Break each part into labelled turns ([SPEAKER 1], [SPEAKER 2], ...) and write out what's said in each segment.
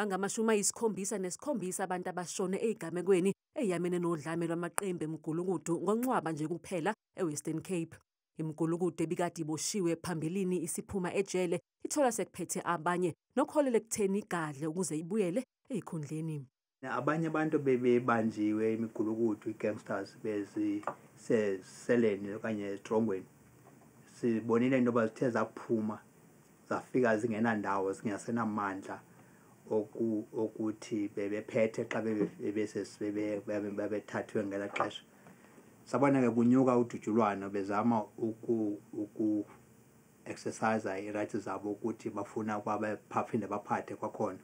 [SPEAKER 1] Bangama-77 abantu abashone ezigamekweni eyamene nodlame lwamaqembu eMgulukudu ngoNcwaba nje kuphela eWestern Cape. Imgulukudu ebikade iboshiwe phambilini isiphuma ejele ithola sekuphethe abanye nokholele ekutheni igadle ukuze ibuyele ezikhundleni.
[SPEAKER 2] Abanye abantu bebebanjiwe imigulukudu i-gangsters beziseleni okanye etrongweni. Sibonile into yoba zithe zaphuma zafika zingenandawo zingasenamandla ukuthi bebephethe xa bebethathwe ngela xesha. Sabona ke kunyuka udutshulwano bezama exercise i-rights zabo ukuthi bafuna baphinde baphathe kwakhona.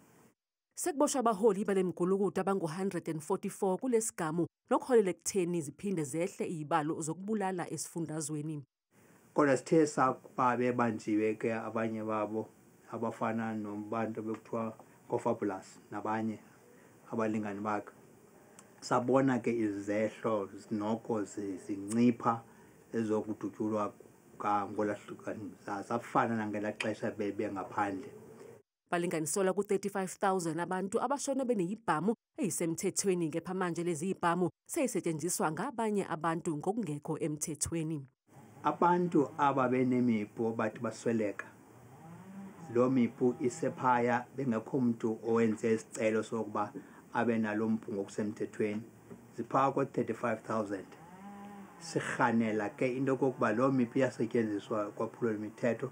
[SPEAKER 1] Sekuboshwa abaholi bale mgulukudu abangu-144 kulesigamu nokholele ekutheni ziphinde zehle izibalo zokubulala esifundazweni.
[SPEAKER 2] Kodwa sithe sakuba bebanjiwe ke abanye babo abafana nobantu bekuthiwa Kofabulous nabanye abalingani bakhe. Sabona ke izehlo noko zincipha ezokudutyulwa ngolahlukana zafana nangela xesha bengaphandle.
[SPEAKER 1] Balinganiselwa ku-35,000 abantu abashone benezibhamu ezisemthethweni kepha manje lezi zibhamu sezisetshenziswa ngabanye abantu ngokungekho emthethweni.
[SPEAKER 2] Abantu ababenemipu bathi basweleka. Lo mipu isephaya bengekho umuntu owenze isicelo sokuba abe nalo mpu ngokusemthethweni. Ziphaka ko-35,000. Sikhanela ke into yokokuba lo mipu iyasetyenziswa kwaphulwa imithetho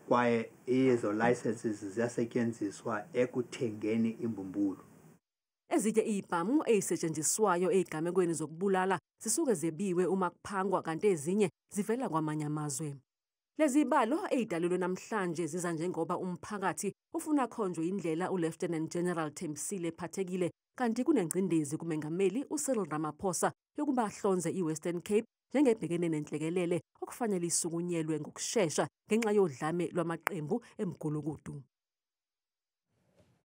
[SPEAKER 2] kwaye izo licenses ziyasetyenziswa ekuthengeni imbumbulu.
[SPEAKER 1] Ezinye izibhamu ezisetshenziswayo ezigamekweni zokubulala zisuke zebiwe uma kuphangwa kanti ezinye zivela kwamanye amazwe. Lezi zibalo ezidalelwe namhlanje ziza njengoba umphakathi ufuna khonjwe indlela uLieutenant General Thembisile ephathekile kanti kunengcindezi kumengameli uCyril Ramaphosa yokuba ahlonze iWestern Cape njengebhekene nenhlekelele okufanele isukunyelwe ngokusheshsha ngenxa yodlame lwamaqembu eMgulukudu.